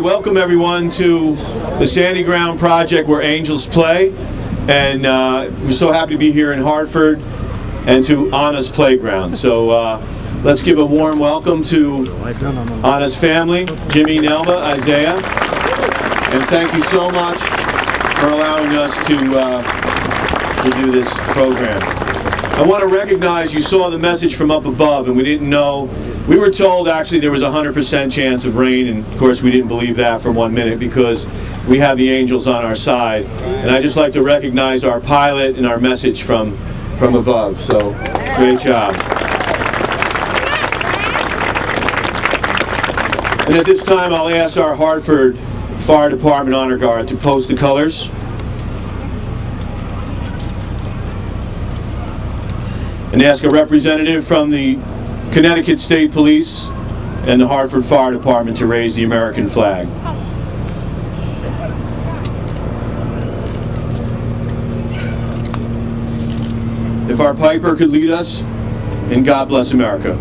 Welcome everyone to the Sandy Ground Project where angels play, and we're so happy to be here in Hartford and to Anna's Playground. So let's give a warm welcome to Anna's family, Jimmy, Nelma, Isaiah, and thank you so much for allowing us to do this program. I want to recognize, you saw the message from up above and we didn't know. We were told actually there was a 100% chance of rain, and of course we didn't believe that for 1 minute because we have the angels on our side. And I'd just like to recognize our pilot and our message from above. So great job. And at this time I'll ask our Hartford Fire Department Honor Guard to post the colors. And ask a representative from the Connecticut State Police and the Hartford Fire Department to raise the American flag. If our piper could lead us, and God bless America.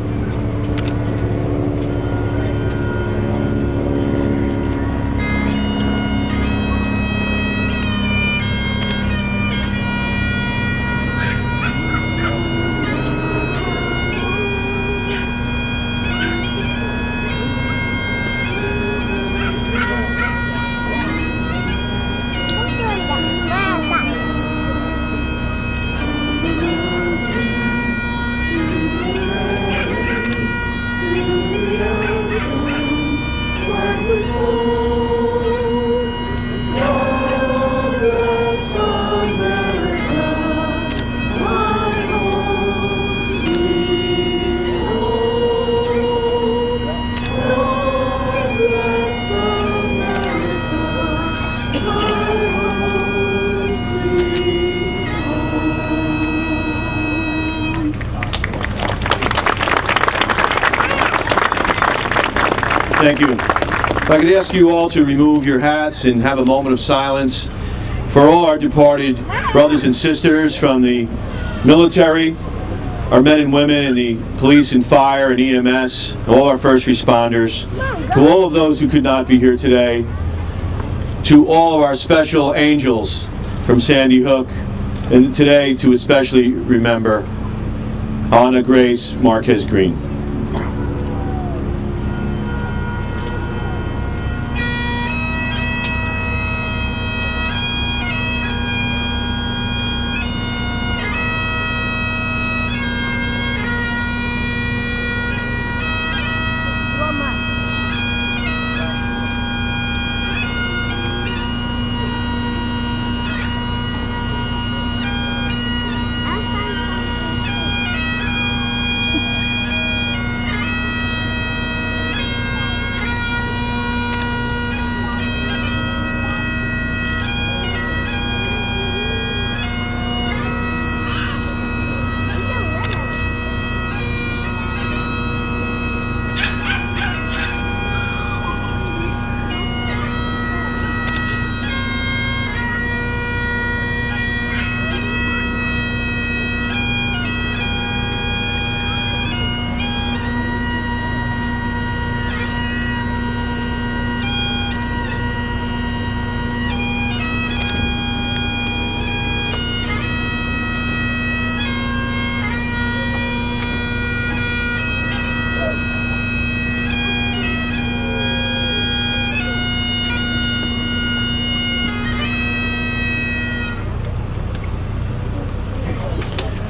Thank you. If I could ask you all to remove your hats and have a moment of silence for all our departed brothers and sisters from the military, our men and women in the police and fire and EMS, all our first responders, to all of those who could not be here today, to all of our special angels from Sandy Hook, and today to especially remember Anna Grace Marquez Green.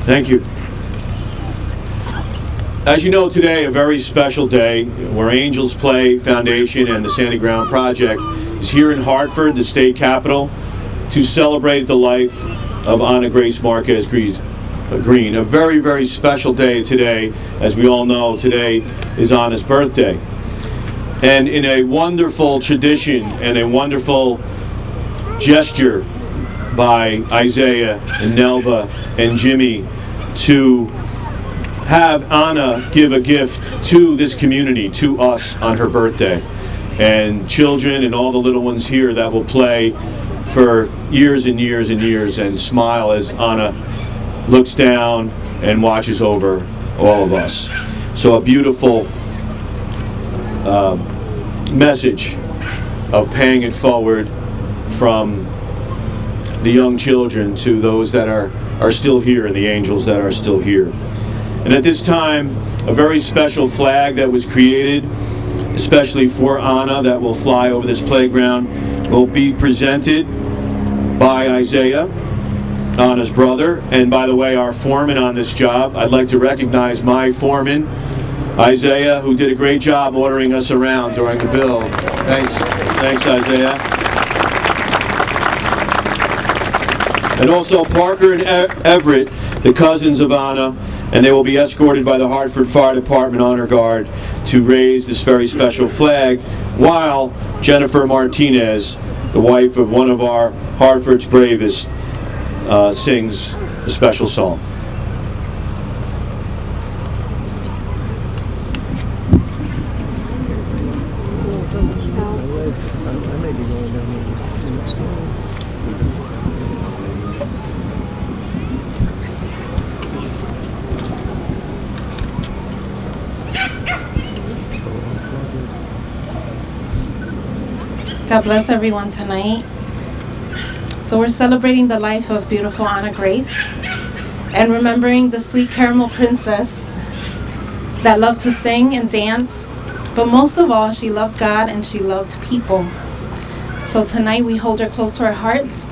Thank you. As you know, today, a very special day where Angels Play Foundation and the Sandy Ground Project is here in Hartford, the state capital, to celebrate the life of Anna Grace Marquez Green. A very, very special day today. As we all know, today is Anna's birthday. And in a wonderful tradition and a wonderful gesture by Isaiah and Nelba and Jimmy to have Anna give a gift to this community, to us on her birthday. And children and all the little ones here that will play for years and years and years and smile as Anna looks down and watches over all of us. So a beautiful message of paying it forward from the young children to those that are still here and the angels that are still here. And at this time, a very special flag that was created, especially for Anna, that will fly over this playground, will be presented by Isaiah, Anna's brother. And by the way, our foreman on this job, I'd like to recognize my foreman, Isaiah, who did a great job ordering us around during the build. Thanks, Isaiah. And also Parker and Everett, the cousins of Anna, and they will be escorted by the Hartford Fire Department Honor Guard to raise this very special flag, while Jennifer Martinez, the wife of one of our Hartford's bravest, sings a special song. God bless everyone tonight. So we're celebrating the life of beautiful Anna Grace and remembering the sweet caramel princess that loved to sing and dance, but most of all, she loved God and she loved people. So tonight we hold her close to our hearts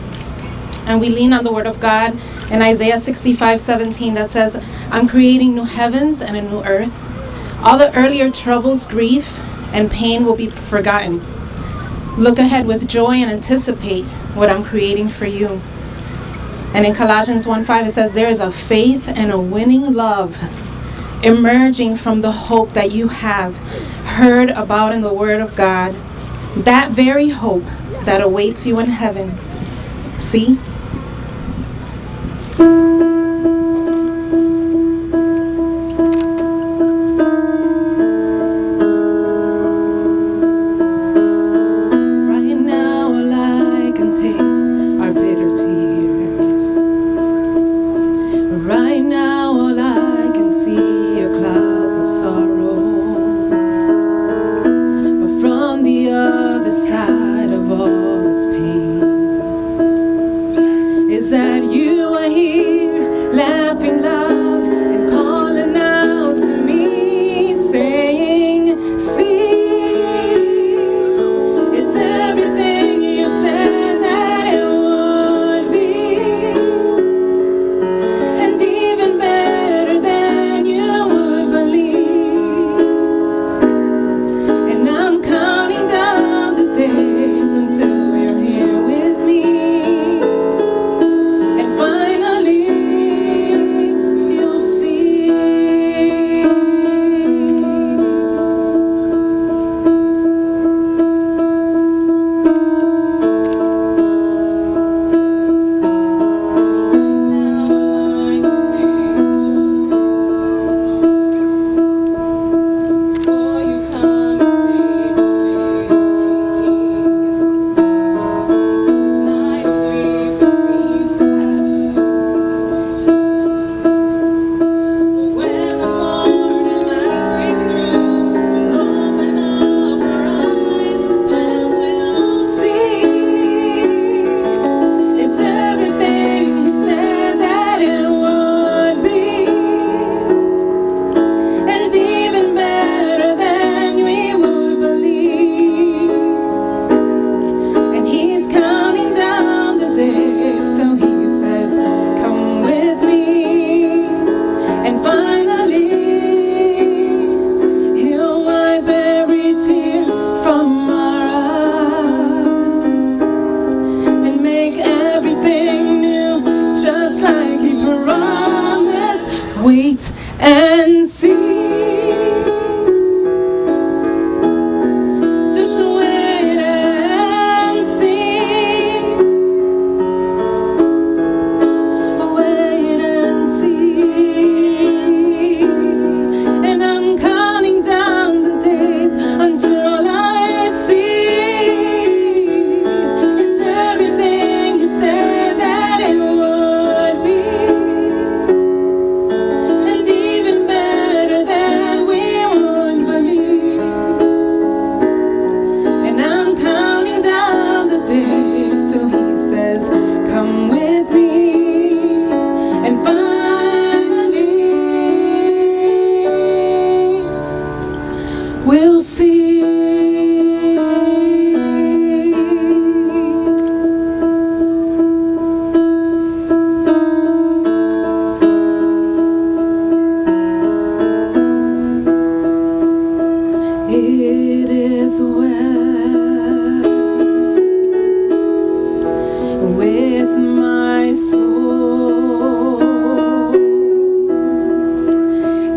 and we lean on the word of God in Isaiah 65:17 that says, I'm creating new heavens and a new earth. All the earlier troubles, grief, and pain will be forgotten. Look ahead with joy and anticipate what I'm creating for you. And in Colossians 1:5 it says, there is a faith and a winning love emerging from the hope that you have heard about in the Word of God. That very hope that awaits you in heaven. See? From the other side of all this pain, is well with my soul.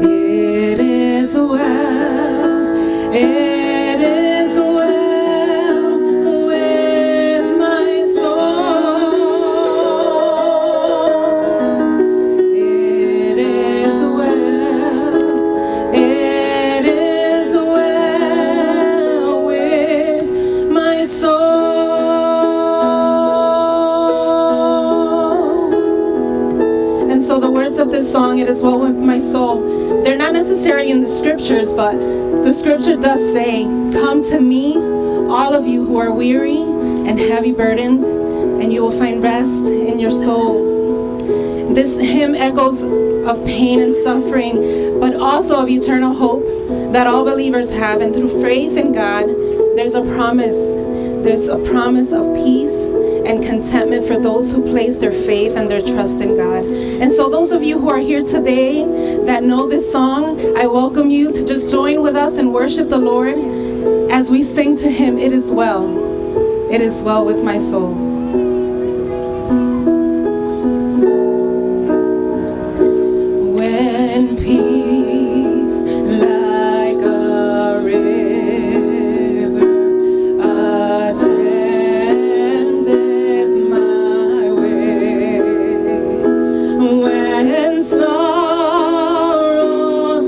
It is well. It is well with my soul. It is well. It is well with my soul. And so the words of this song, "It is well with my soul," they're not necessarily in the scriptures, but the scripture does say, "Come to me, all of you who are weary and heavy burdened, and you will find rest in your souls." This hymn echoes of pain and suffering, but also of eternal hope that all believers have. And through faith in God, there's a promise. There's a promise of peace and contentment for those who place their faith and their trust in God. And so those of you who are here today that know this song, I welcome you to just join with us and worship the Lord as we sing to him, "It is well. It is well with my soul." When peace like a river attendeth my way, when sorrows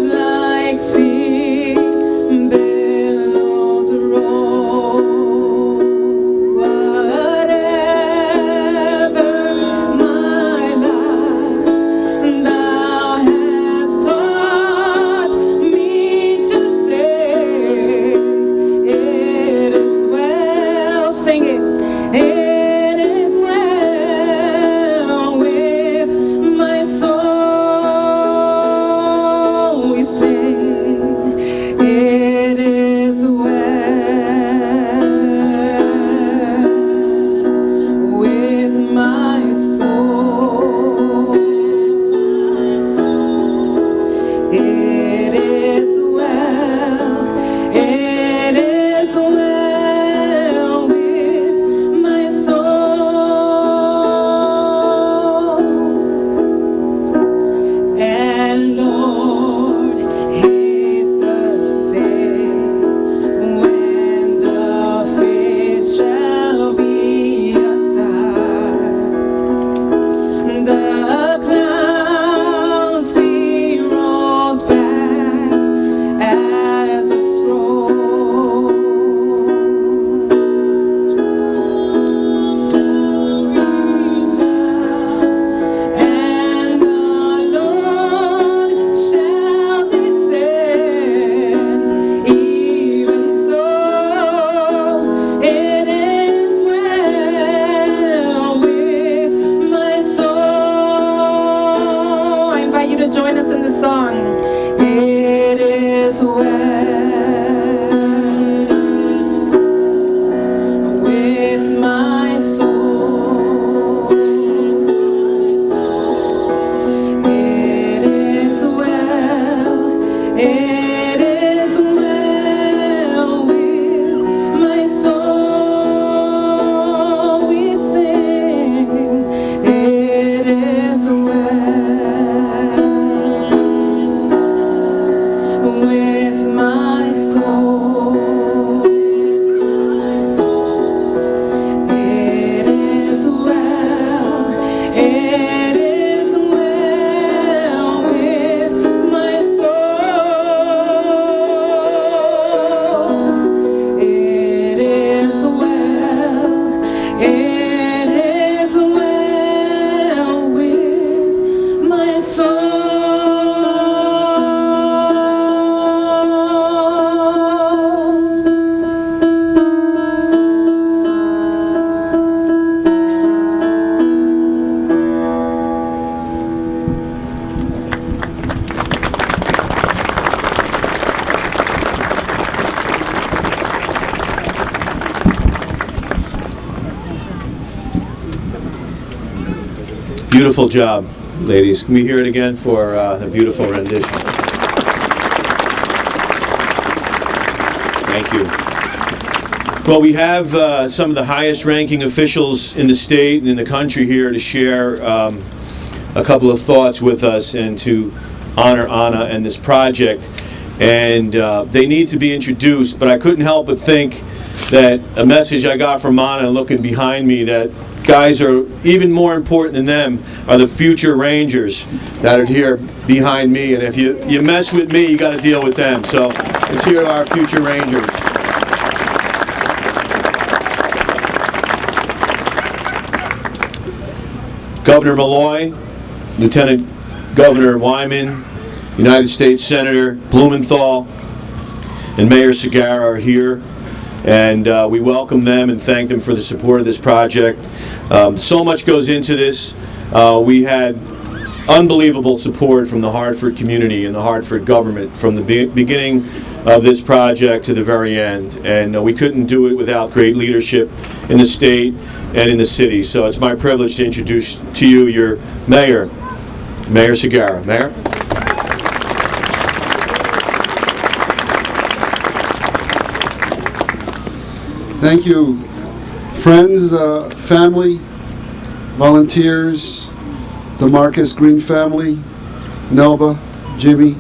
like sea billows roll, whatever my lot, thou hast taught me to say, it is well. Sing it. It is well with my soul. We sing, it is well with my soul. It is well. It is well with my soul. And Lord, haste the day when the faith shall be aside. The clouds be rolled back as a scroll. Shall resound, and the Lord shall descend. Even so, it is well with my soul. I invite you to join us in the song. It is well with my soul. It is well. It is well with my soul. We sing, it is well with my soul. It is well. It is well with my soul. It is well. It is well with my soul. Beautiful job, ladies. Can we hear it again for the beautiful rendition? Thank you. Well, we have some of the highest-ranking officials in the state and in the country here to share a couple of thoughts with us and to honor Anna and this project. And they need to be introduced, but I couldn't help but think that a message I got from Anna looking behind me, that guys are even more important than them are the future Rangers that are here behind me. And if you mess with me, you got to deal with them. So let's hear our future Rangers. Governor Malloy, Lieutenant Governor Wyman, United States Senator Blumenthal, and Mayor Segarra are here, and we welcome them and thank them for the support of this project. So much goes into this. We had unbelievable support from the Hartford community and the Hartford government from the beginning of this project to the very end, and we couldn't do it without great leadership in the state and in the city. So it's my privilege to introduce to you your mayor, Mayor Segarra. Mayor? Thank you, friends, family, volunteers, the Marcus Green family, Nelba, Jimmy,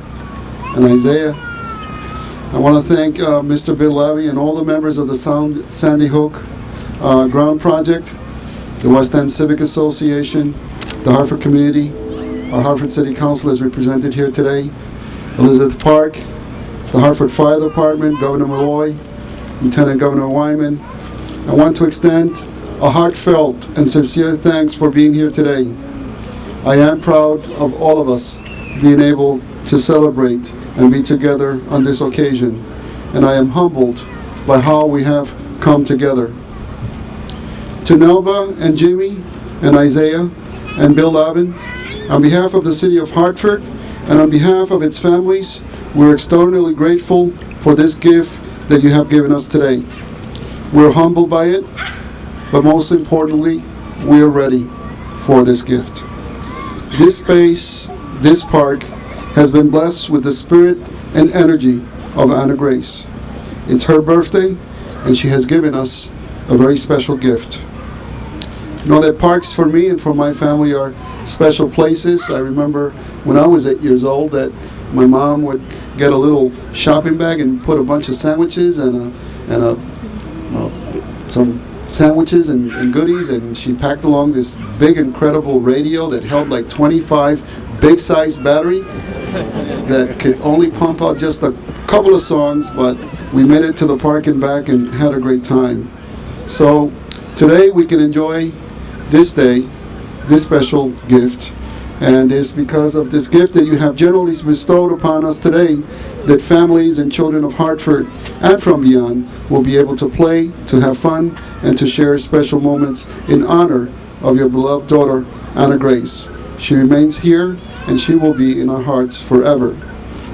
and Isaiah. I want to thank Mr. Bill Lavey and all the members of the Sandy Hook Ground Project, the West End Civic Association, the Hartford community. Our Hartford City Council is represented here today. Elizabeth Park, the Hartford Fire Department, Governor Malloy, Lieutenant Governor Wyman. I want to extend a heartfelt and sincere thanks for being here today. I am proud of all of us being able to celebrate and be together on this occasion, and I am humbled by how we have come together. To Nelba and Jimmy and Isaiah and Bill Lavin, on behalf of the City of Hartford and on behalf of its families, we're extraordinarily grateful for this gift that you have given us today. We're humbled by it, but most importantly, we are ready for this gift. This space, this park, has been blessed with the spirit and energy of Anna Grace. It's her birthday, and she has given us a very special gift. You know that parks for me and for my family are special places. I remember when I was 8 years old that my mom would get a little shopping bag and put a bunch of sandwiches and some sandwiches and goodies, and she packed along this big, incredible radio that held like 25 big-sized battery that could only pump out just a couple of songs, but we made it to the park and back and had a great time. So today we can enjoy this day, this special gift, and it's because of this gift that you have generally bestowed upon us today that families and children of Hartford and from beyond will be able to play, to have fun, and to share special moments in honor of your beloved daughter, Anna Grace. She remains here, and she will be in our hearts forever.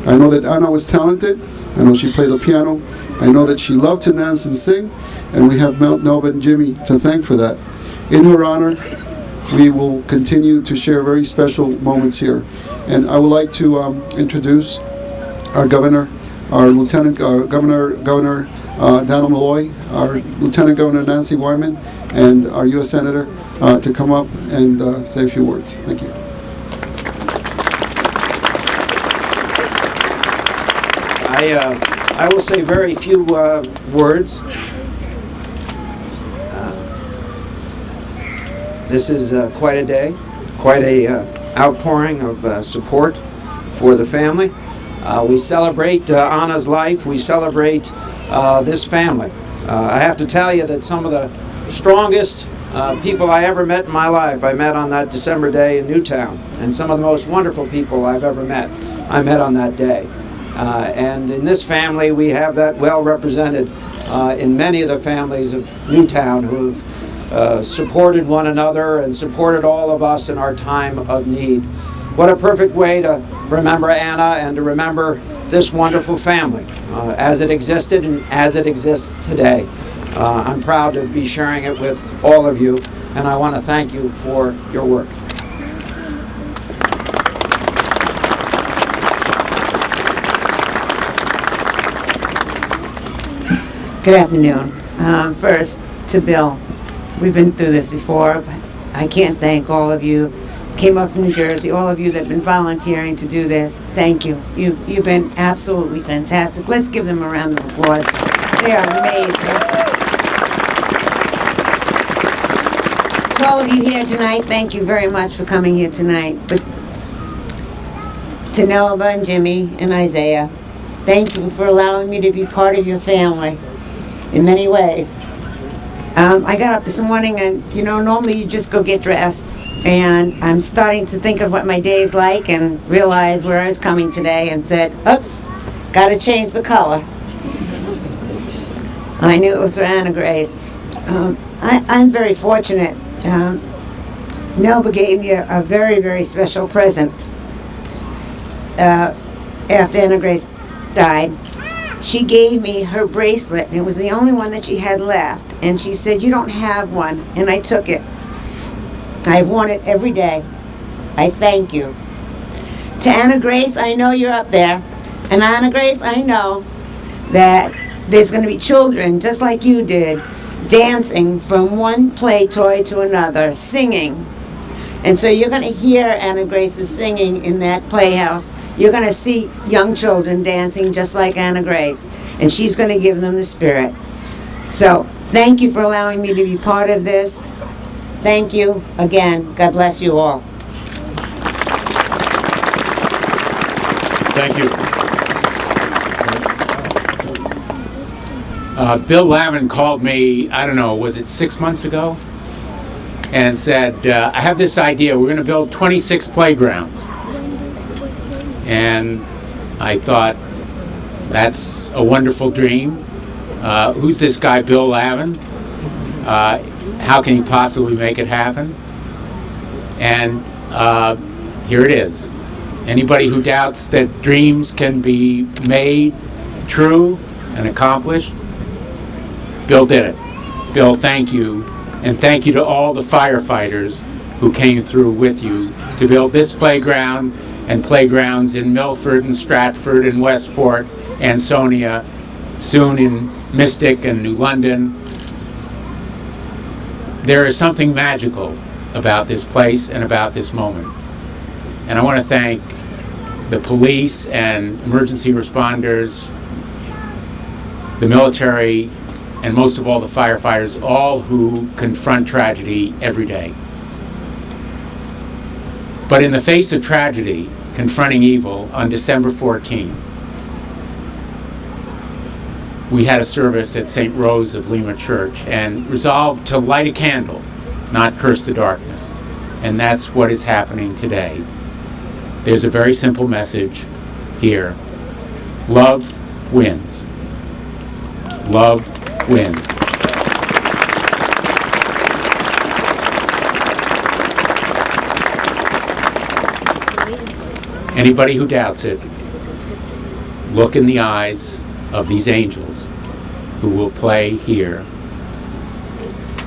I know that Anna was talented. I know she played the piano. I know that she loved to dance and sing, and we have Nelba and Jimmy to thank for that. In her honor, we will continue to share very special moments here. And I would like to introduce our governor, our Lieutenant Governor Daniel Malloy, our Lieutenant Governor Nancy Wyman, and our U.S. Senator to come up and say a few words. Thank you. I will say very few words. This is quite a day, quite a outpouring of support for the family. We celebrate Anna's life. We celebrate this family. I have to tell you that some of the strongest people I ever met in my life, I met on that December day in Newtown. And some of the most wonderful people I've ever met, I met on that day. And in this family, we have that well represented in many of the families of Newtown who have supported one another and supported all of us in our time of need. What a perfect way to remember Anna and to remember this wonderful family as it existed and as it exists today. I'm proud to be sharing it with all of you, and I want to thank you for your work. Good afternoon. First, to Bill, we've been through this before, but I can't thank all of you. Came up from New Jersey, all of you that have been volunteering to do this. Thank you. You've been absolutely fantastic. Let's give them a round of applause. They are amazing. To all of you here tonight, thank you very much for coming here tonight. But to Nelba and Jimmy and Isaiah, thank you for allowing me to be part of your family in many ways. I got up this morning and, normally you just go get dressed. And I'm starting to think of what my day's like and realize where I was coming today and said, oops, got to change the color. I knew it was for Anna Grace. I'm very fortunate. Nelba gave me a very, very special present after Anna Grace died. She gave me her bracelet, and it was the only one that she had left. And she said, you don't have one. And I took it. I've worn it every day. I thank you. To Anna Grace, I know you're up there. And Anna Grace, I know that there's going to be children, just like you did, dancing from one play toy to another, singing. And so you're going to hear Anna Grace's singing in that playhouse. You're going to see young children dancing just like Anna Grace. And she's going to give them the spirit. So thank you for allowing me to be part of this. Thank you again. God bless you all. Thank you. Bill Lavin called me, I don't know, was it 6 months ago? And said, I have this idea. We're going to build 26 playgrounds. And I thought, that's a wonderful dream. Who's this guy, Bill Lavin? How can he possibly make it happen? And here it is. Anybody who doubts that dreams can be made true and accomplished, Bill did it. Bill, thank you. And thank you to all the firefighters who came through with you to build this playground and playgrounds in Milford and Stratford and Westport, Ansonia, soon in Mystic and New London. There is something magical about this place and about this moment. And I want to thank the police and emergency responders, the military, and most of all the firefighters, all who confront tragedy every day. But in the face of tragedy, confronting evil, on December 14, we had a service at St. Rose of Lima Church and resolved to light a candle, not curse the darkness. And that's what is happening today. There's a very simple message here. Love wins. Love wins. Anybody who doubts it, look in the eyes of these angels who will play here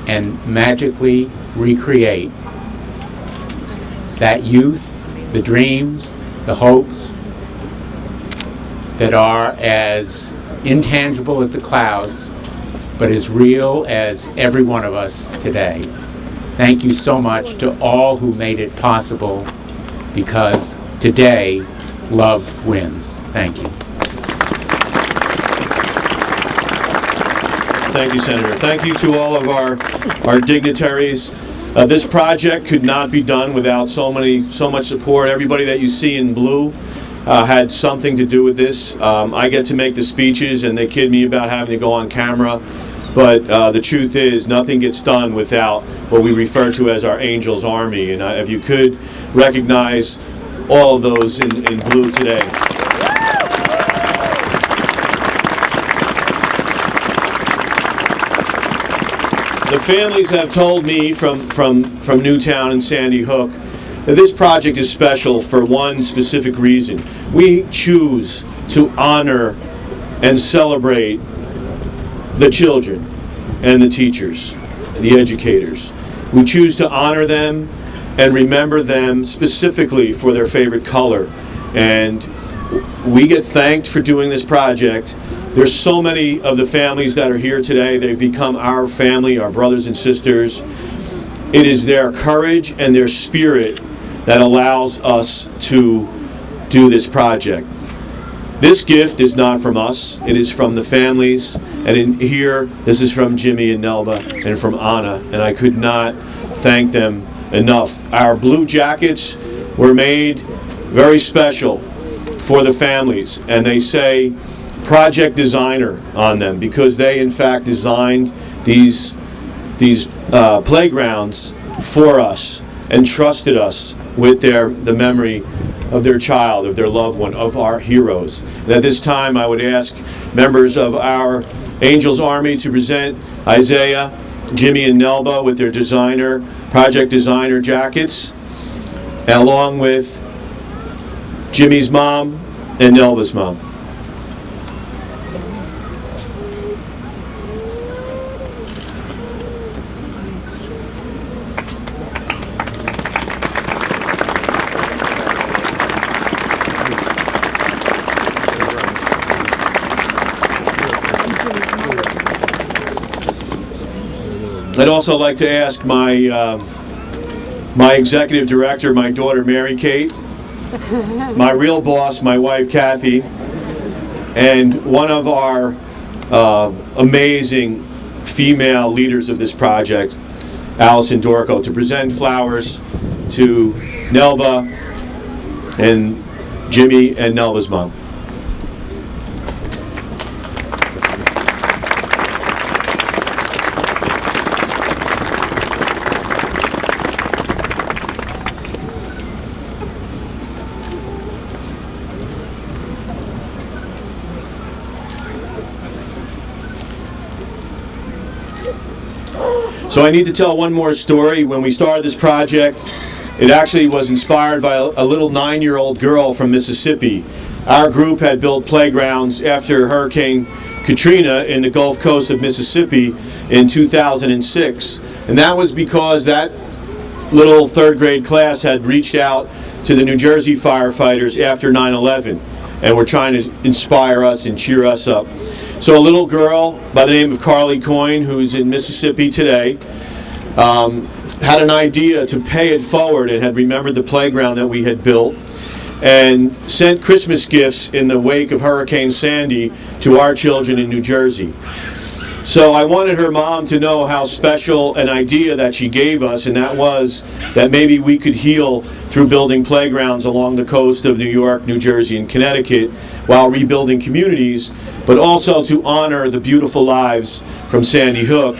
and magically recreate that youth, the dreams, the hopes that are as intangible as the clouds, but as real as every one of us today. Thank you so much to all who made it possible, because today, love wins. Thank you. Thank you, Senator. Thank you to all of our dignitaries. This project could not be done without so much support. Everybody that you see in blue had something to do with this. I get to make the speeches, and they kid me about having to go on camera. But the truth is, nothing gets done without what we refer to as our Angels Army. And if you could recognize all of those in blue today. The families have told me from Newtown and Sandy Hook that this project is special for one specific reason. We choose to honor and celebrate the children and the teachers, the educators. We choose to honor them and remember them specifically for their favorite color. And we get thanked for doing this project, There's so many of the families that are here today. They've become our family, our brothers and sisters. It is their courage and their spirit that allows us to do this project. This gift is not from us. It is from the families. And in here, this is from Jimmy and Nelba and from Anna. And I could not thank them enough. Our blue jackets were made very special for the families. And they say project designer on them because they in fact designed these playgrounds for us and trusted us with the memory of their child, of their loved one, of our heroes. And at this time I would ask members of our Angels Army to present Isaiah, Jimmy and Nelba with their project designer jackets, along with Jimmy's mom and Nelba's mom. I'd also like to ask my executive director, my daughter Mary Kate, my real boss, my wife Kathy, and one of our amazing female leaders of this project, Allison Dorco, to present flowers to Nelba and Jimmy and Nelba's mom. So I need to tell one more story. When we started this project, it actually was inspired by a little 9-year-old girl from Mississippi. Our group had built playgrounds after Hurricane Katrina in the Gulf Coast of Mississippi in 2006. And that was because that little 3rd grade class had reached out to the New Jersey firefighters after 9/11 and were trying to inspire us and cheer us up. So a little girl by the name of Carly Coyne, who's in Mississippi today, had an idea to pay it forward and had remembered the playground that we had built and sent Christmas gifts in the wake of Hurricane Sandy to our children in New Jersey. So I wanted her mom to know how special an idea that she gave us, and that was that maybe we could heal through building playgrounds along the coast of New York, New Jersey, and Connecticut while rebuilding communities, but also to honor the beautiful lives from Sandy Hook.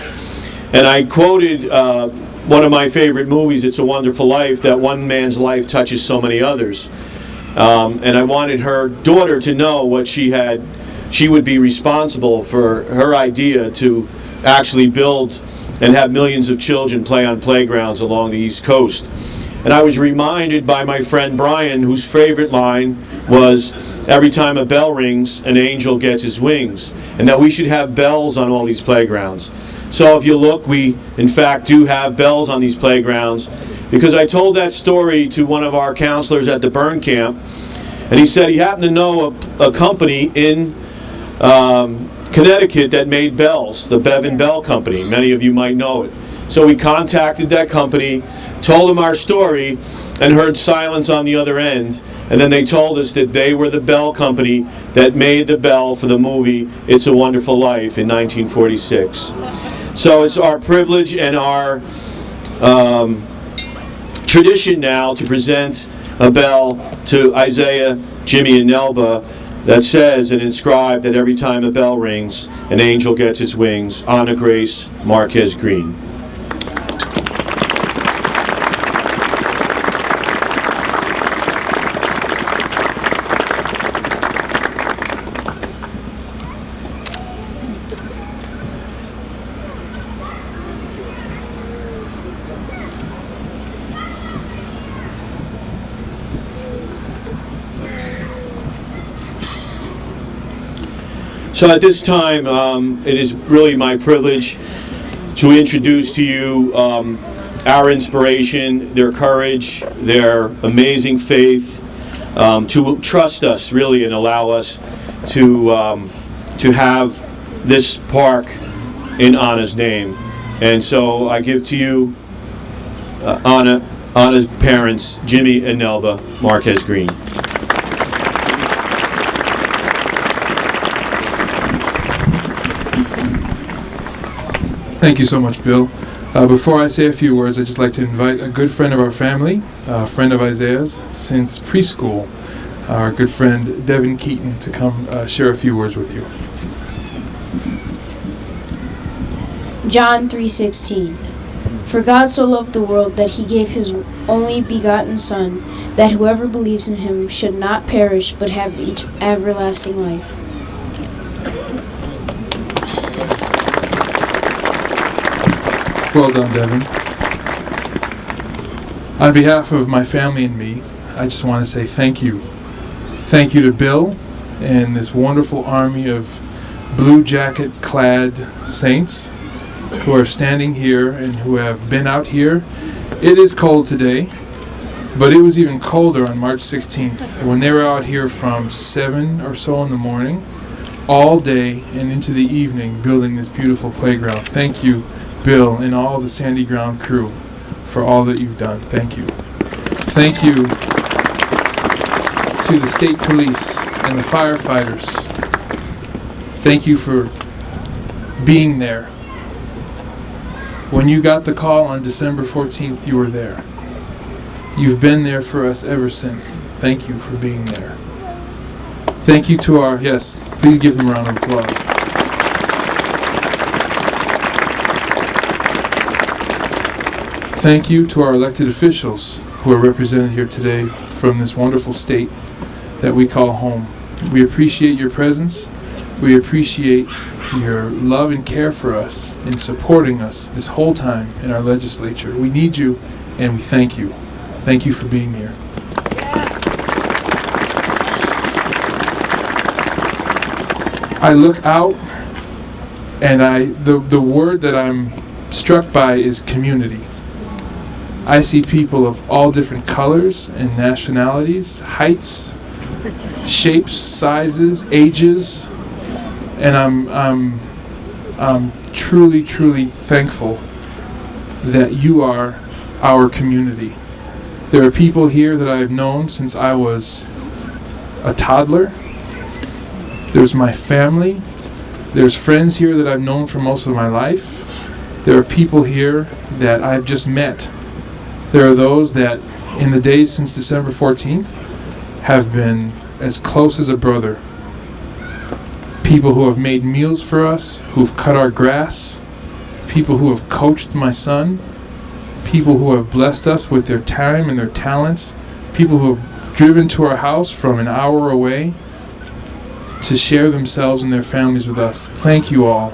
And I quoted one of my favorite movies, It's a Wonderful Life, that one man's life touches so many others. And I wanted her daughter to know what she would be responsible for her idea to actually build and have millions of children play on playgrounds along the East Coast. And I was reminded by my friend Brian, whose favorite line was, every time a bell rings, an angel gets his wings, and that we should have bells on all these playgrounds. So if you look, we in fact do have bells on these playgrounds, because I told that story to one of our counselors at the burn camp, and he said he happened to know a company in Connecticut that made bells, the Bevan Bell Company. Many of you might know it. So we contacted that company, told them our story, and heard silence on the other end. And then they told us that they were the bell company that made the bell for the movie It's a Wonderful Life in 1946. So it's our privilege and our tradition now to present a bell to Isaiah, Jimmy, and Nelba that says and inscribed that every time a bell rings, an angel gets its wings. Anna Grace Marquez Green. So at this time, it is really my privilege to introduce to you our inspiration, their courage, their amazing faith, to trust us really and allow us to to have this park in Anna's name. And so I give to you Anna's parents, Jimmy and Nelba Marquez Green. Thank you so much, Bill. Before I say a few words, I'd just like to invite a good friend of our family, a friend of Isaiah's since preschool, our good friend Devin Keaton, to come share a few words with you. John 3:16. For God so loved the world that he gave his only begotten Son, that whoever believes in him should not perish but have everlasting life. Well done, Devin. On behalf of my family and me, I just want to say thank you. Thank you to Bill and this wonderful army of blue jacket clad saints who are standing here and who have been out here. It is cold today, but it was even colder on March 16th when they were out here from 7 or so in the morning all day and into the evening building this beautiful playground. Thank you, Bill and all the Sandy Ground crew, for all that you've done. Thank you. Thank you to the state police and the firefighters. Thank you for being there. When you got the call on December 14th, you were there. You've been there for us ever since. Thank you for being there. Thank you to our, yes, please give them a round of applause. Thank you to our elected officials who are represented here today from this wonderful state that we call home. We appreciate your presence. We appreciate your love and care for us in supporting us this whole time in our legislature. We need you and we thank you. Thank you for being here. I look out and the word that I'm struck by is community. I see people of all different colors and nationalities, heights, shapes, sizes, ages, and I'm truly, truly thankful that you are our community. There are people here that I've known since I was a toddler. There's my family. There's friends here that I've known for most of my life. There are people here that I've just met. There are those that, in the days since December 14th, have been as close as a brother. People who have made meals for us, who've cut our grass, people who have coached my son, people who have blessed us with their time and their talents, people who have driven to our house from an hour away to share themselves and their families with us. Thank you all.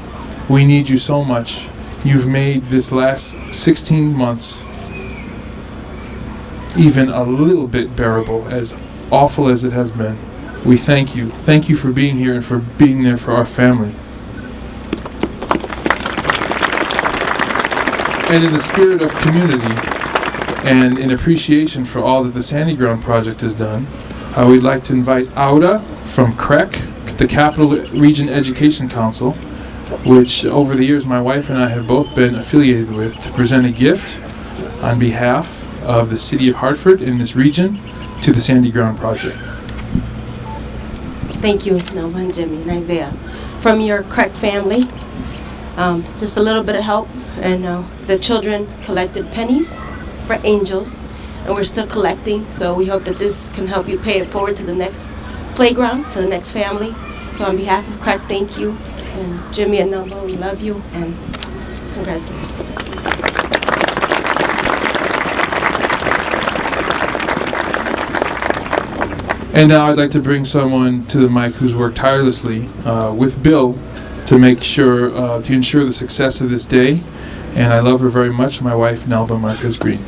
We need you so much. You've made this last 16 months even a little bit bearable, as awful as it has been. We thank you. Thank you for being here and for being there for our family. And in the spirit of community and in appreciation for all that the Sandy Ground Project has done, we'd like to invite Auda from CREC, the Capital Region Education Council, which over the years my wife and I have both been affiliated with, to present a gift on behalf of the City of Hartford in this region to the Sandy Ground Project. Thank you, Nelma and Jimmy and Isaiah. From your CREC family, it's just a little bit of help, and the children collected pennies for angels, and we're still collecting, so we hope that this can help you pay it forward to the next playground for the next family. So on behalf of CREC, thank you, and Jimmy and Nelma, we love you, and congratulations. And now I'd like to bring someone to the mic who's worked tirelessly with Bill to make sure, to ensure the success of this day. And I love her very much, my wife, Nelba Marquez Green.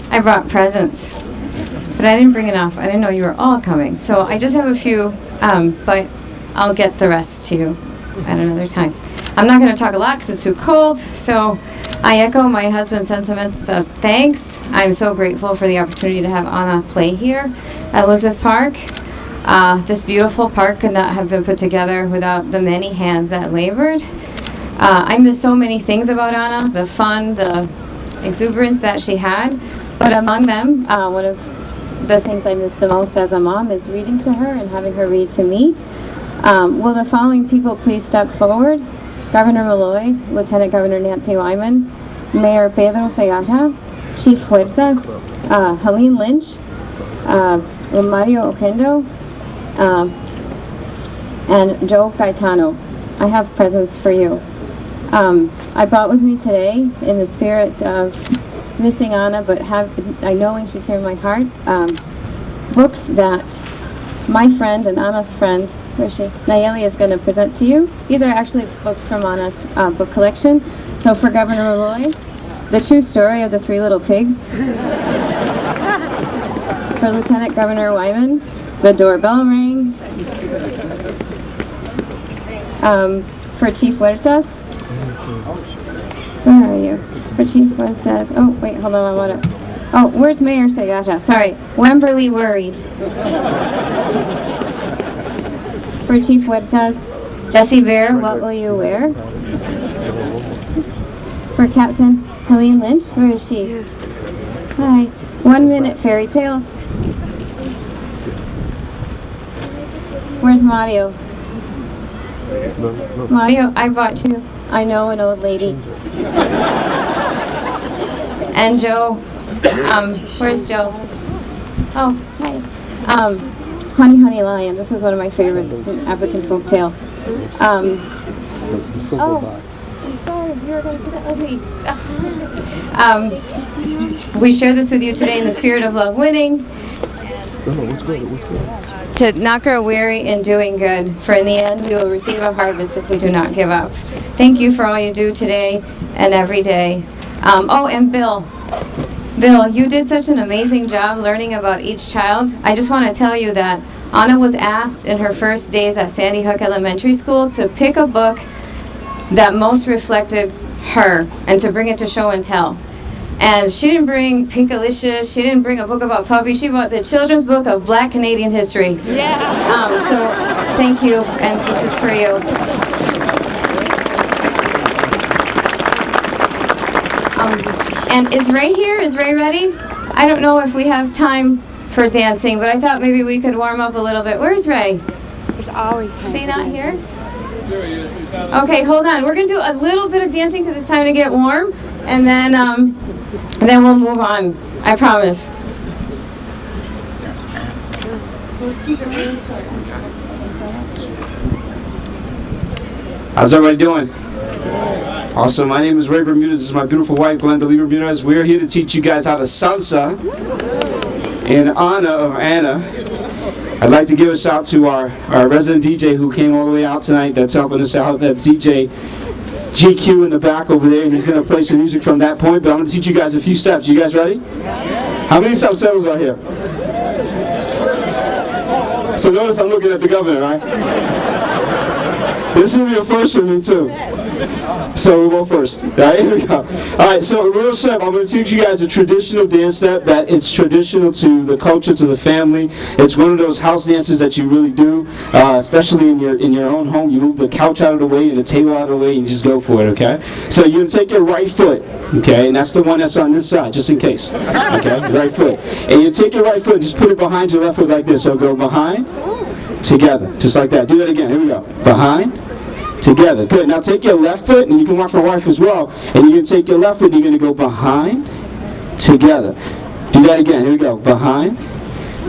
I brought presents, but I didn't bring enough. I didn't know you were all coming. So I just have a few, but I'll get the rest to you at another time. I'm not going to talk a lot because it's too cold, so I echo my husband's sentiments of thanks. I'm so grateful for the opportunity to have Anna play here at Elizabeth Park. This beautiful park could not have been put together without the many hands that labored. I miss so many things about Anna, the fun, the exuberance that she had, but among them, one of the things I miss the most as a mom is reading to her and having her read to me. Will the following people please step forward? Governor Malloy, Lieutenant Governor Nancy Wyman, Mayor Pedro Segata, Chief Huertas, Helene Lynch, Mario Oquendo, and Joe Gaetano. I have presents for you. I brought with me today, in the spirit of missing Anna, but knowing she's here in my heart, books that my friend and Anna's friend, where's she? Nayeli is going to present to you. These are actually books from Anna's book collection. So for Governor Malloy, The True Story of the Three Little Pigs. For Lieutenant Governor Wyman, The Doorbell Rang. For Chief Huertas. Where are you? For Chief Huertas. Oh, wait, hold on, I want to. Oh, where's Mayor Segata? Sorry, Wemberly Worried. For Chief Huertas, Jessie Bear, What Will You Wear? For Captain Helene Lynch, where is she? Hi. 1 Minute Fairy Tales. Where's Mario? Mario, I brought you I Know an Old Lady. And Joe, where's Joe? Oh, hi. Honey, Honey Lion. This is one of my favorites. It's an African folktale. Oh, I'm sorry. You were going to put that with me. We share this with you today in the spirit of love winning. To not grow weary in doing good, for in the end we will receive a harvest if we do not give up. Thank you for all you do today and every day. Oh, and Bill, you did such an amazing job learning about each child. I just want to tell you that Anna was asked in her first days at Sandy Hook Elementary School to pick a book that most reflected her and to bring it to show and tell. And she didn't bring Pinkalicious, she didn't bring a book about puppies, she brought the children's book of Black Canadian history. Yeah. So thank you, and this is for you. And is Ray here? Is Ray ready? I don't know if we have time for dancing, but I thought maybe we could warm up a little bit. Where's Ray? He's always Is he not here? Okay, hold on. We're going to do a little bit of dancing because it's time to get warm, and then we'll move on. I promise. Let's keep it really short. How's everybody doing? Awesome. My name is Ray Bermudez. This is my beautiful wife, Glenda Lee Bermudez. We're here to teach you guys how to salsa in honor of Anna. I'd like to give a shout to our resident DJ who came all the way out tonight. That's helping us out. That's DJ GQ in the back over there, and he's going to play some music from that point. But I'm going to teach you guys a few steps. You guys ready? How many salseros are here? So notice I'm looking at the governor, right? This will be a first for me too. So we'll go first. All right, here we go. All right, so real simple. I'm going to teach you guys a traditional dance step that it's traditional to the culture, to the family. It's one of those house dances that you really do, especially in your own home. You move the couch out of the way and the table out of the way, and you just go for it. Okay. So you're going to take your right foot. Okay, and that's the one that's on this side, just in case. Okay, right foot. And you take your right foot and just put it behind your left foot like this. So go behind, together, just like that. Do that again. Here we go. Behind, together. Good. Now take your left foot, and you can watch my wife as well. And you're going to take your left foot, and you're going to go behind, together. Do that again. Here we go. Behind,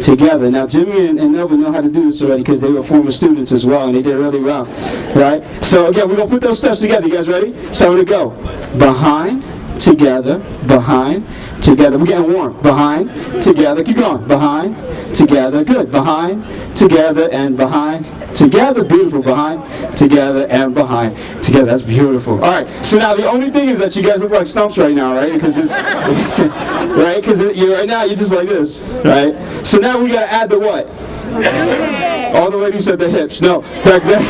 together. Now Jimmy and Melvin know how to do this already because they were former students as well, and they did really well. Right? So again, we're going to put those steps together. You guys ready? So I'm going to go behind, together, behind, together. We're getting warm. Behind, together. Keep going. Behind, together. Good. Behind, together, and behind, together. Beautiful. Behind, together, and behind, together. That's beautiful. All right. So now the only thing is that you guys look like stumps right now, right? Because it's right. Because right now you're just like this, right? So now we got to add the what? All the ladies said the hips. No, back then.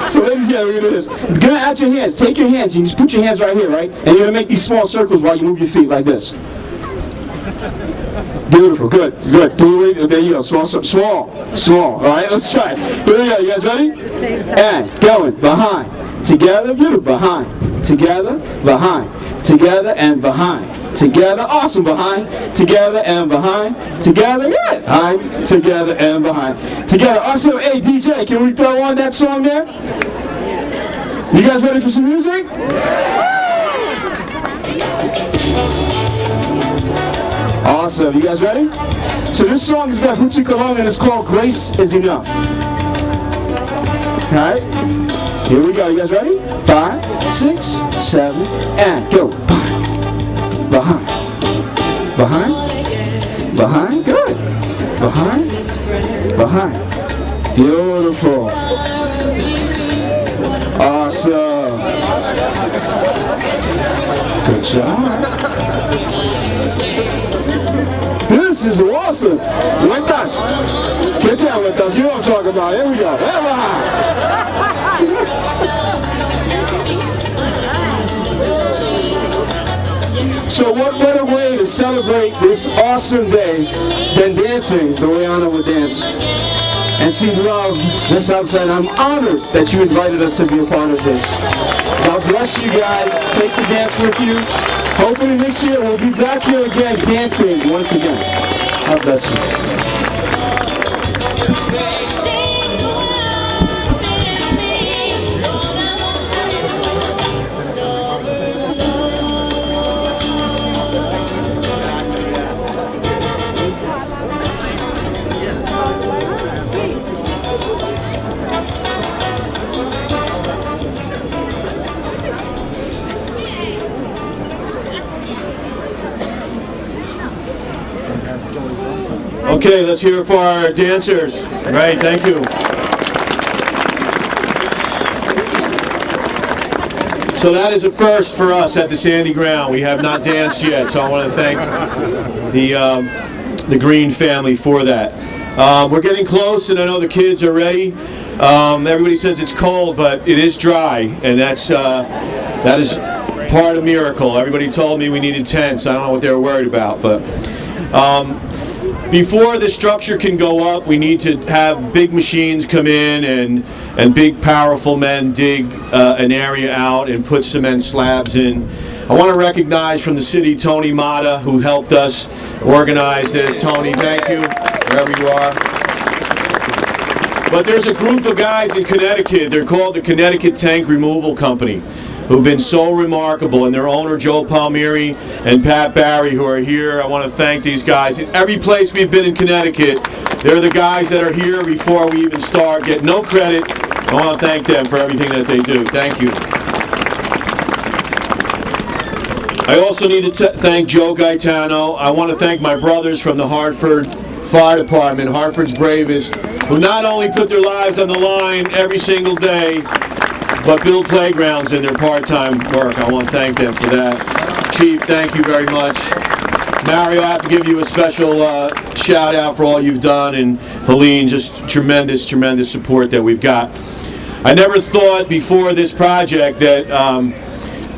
So ladies, yeah, we're gonna do this. You're gonna add your hands. Take your hands. You just put your hands right here, right? And you're gonna make these small circles while you move your feet like this. Beautiful. Good. Good. There you go. Small. All right. Let's try it. Here we go. You guys ready? And going behind, together, beautiful. Behind, together, behind, together and behind. Together, awesome, behind, together and behind, together, good, behind, together and behind, together, awesome. Hey DJ, can we throw on that song there? You guys ready for some music? Awesome, you guys ready? So this song is by Hutu Colon and it's called Grace is Enough. Alright, here we go, you guys ready? 5, 6, 7, and go. Behind, behind, behind, good, behind, behind, beautiful, awesome, good job, this is awesome, with us, get down with us, you know what I'm talking about, here we go, So what better way to celebrate this awesome day than dancing the way Anna would dance. And she loved this outside. I'm honored that you invited us to be a part of this. God bless you guys. Take the dance with you. Hopefully next year we'll be back here again dancing once again. God bless you. Okay, let's hear it for our dancers. Right, thank you. So that is a first for us at the Sandy Ground. We have not danced yet, so I want to thank the Green family for that. We're getting close, and I know the kids are ready. Everybody says it's cold, but it is dry, and that is part of miracle. Everybody told me we needed tents. I don't know what they were worried about, but before the structure can go up, we need to have big machines come in and big powerful men dig an area out and put cement slabs in. I want to recognize from the city Tony Mata, who helped us organize this. Tony, thank you, wherever you are. But there's a group of guys in Connecticut, they're called the Connecticut Tank Removal Company, who've been so remarkable, and their owner Joe Palmieri and Pat Barry, who are here. I want to thank these guys. In every place we've been in Connecticut, they're the guys that are here before we even start, get no credit. I want to thank them for everything that they do. Thank you. I also need to thank Joe Gaetano. I want to thank my brothers from the Hartford Fire Department, Hartford's bravest, who not only put their lives on the line every single day, but build playgrounds in their part-time work. I want to thank them for that. Chief, thank you very much. Mario, I have to give you a special shout out for all you've done, and Helene, just tremendous, tremendous support that we've got. I never thought before this project that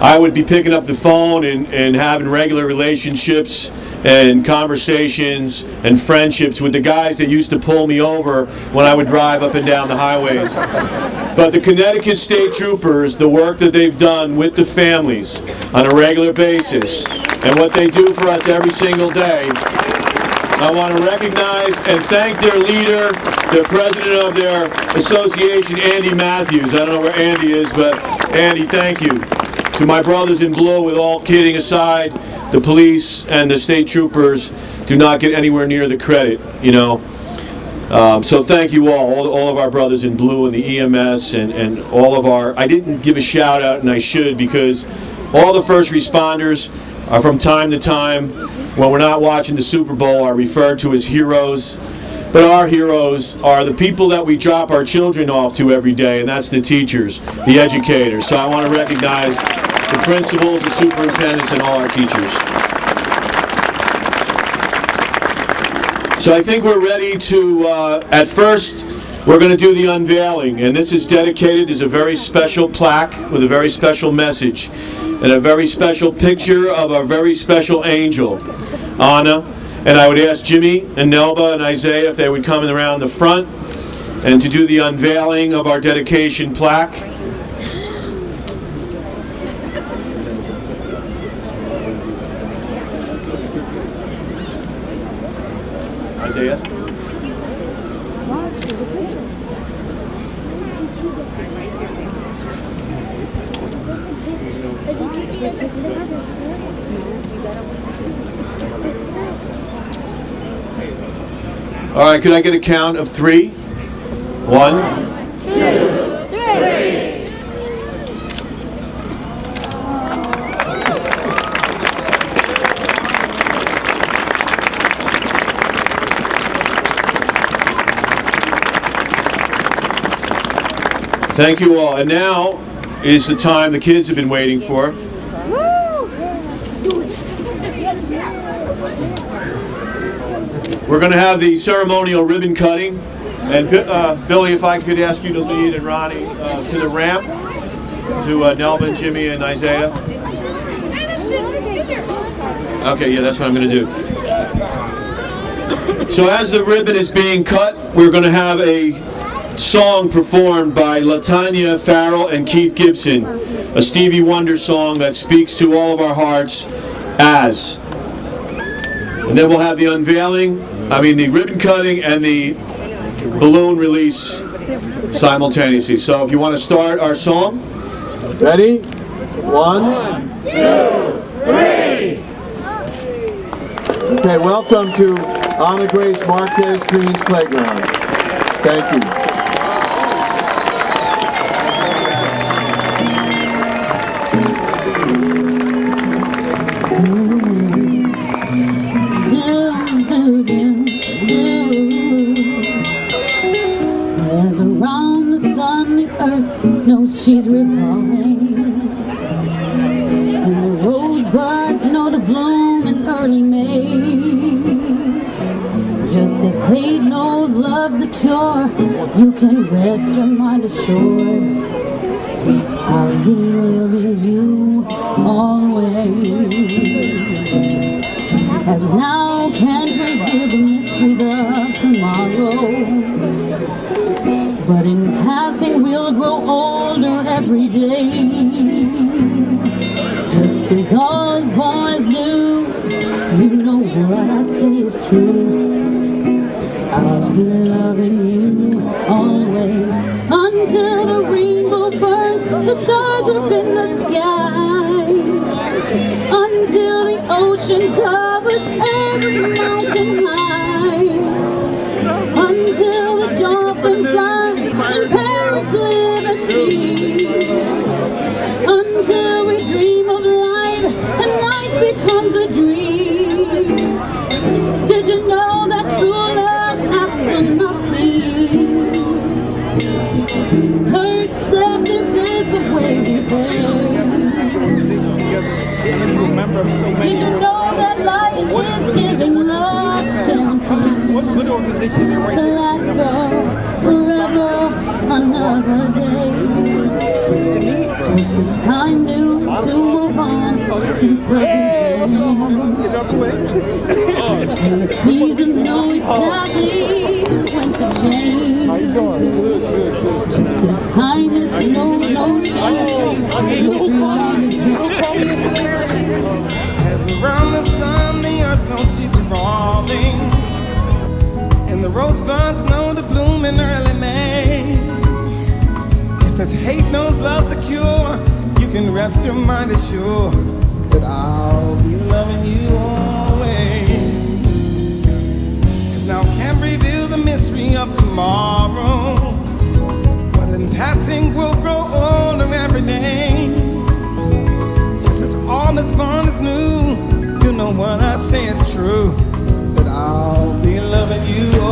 I would be picking up the phone and having regular relationships and conversations and friendships with the guys that used to pull me over when I would drive up and down the highways. But the Connecticut State Troopers, the work that they've done with the families on a regular basis, and what they do for us every single day, I want to recognize and thank their leader, their president of their association, Andy Matthews. I don't know where Andy is, but Andy, thank you. To my brothers in blue, with all kidding aside, the police and the state troopers do not get anywhere near the credit, you know. So thank you all of our brothers in blue and the EMS and all of our, I didn't give a shout out and I should, because all the first responders are from time to time, when we're not watching the Super Bowl, are referred to as heroes. But our heroes are the people that we drop our children off to every day, and that's the teachers, the educators. So I want to recognize the principals, the superintendents, and all our teachers. So I think we're ready to, at first, we're going to do the unveiling, and this is dedicated. There's a very special plaque with a very special message and a very special picture of our very special angel, Anna. And I would ask Jimmy and Nelba and Isaiah if they would come around the front and to do the unveiling of our dedication plaque. Isaiah? All right, could I get a count of 3? 1, 2, 3. Thank you all. And now is the time the kids have been waiting for. We're going to have the ceremonial ribbon cutting. And Billy, if I could ask you to lead, and Ronnie to the ramp, to Nelvin, Jimmy, and Isaiah. Okay, yeah, that's what I'm going to do. So as the ribbon is being cut, we're going to have a song performed by LaTanya Farrell and Keith Gibson, a Stevie Wonder song that speaks to all of our hearts as. And then we'll have the unveiling, the ribbon cutting and the balloon release simultaneously. So if you want to start our song. Ready? 1, 2, 3. Okay, welcome to Ana Grace Marquez Green's Playground. Thank you. As around the sun, the earth knows she's revolving, and the rosebuds know to bloom in early May. Just as hate knows love's the cure, you can rest your mind assured I'll be loving you always. As now can't reveal the mysteries of tomorrow, but in passing we'll grow older every day. Just as all is born is new, you know what I say is true. I'll be loving you always, until the rainbow burns the stars up in the sky, until the ocean covers every mountain high, until the dolphin flies and parrots live at sea, until we dream of life and life becomes a dream. Did you know that true love asks for nothing? Her acceptance is the way we pray. Did you know that life is giving love guaranteed to last forever another day? Just as time knew to move on since the beginning, and the seasons know exactly when to change. Just as kindness knows no change. As around the sun, the earth knows she's revolving, and the rosebuds know to bloom in early May. Just as hate knows love's a cure, you can rest your mind assured that I'll be loving you always. 'Cause now can't reveal the mystery of tomorrow, but in passing we'll grow older every day. Just as all that's born is new, you know what I say is true, that I'll be loving you always.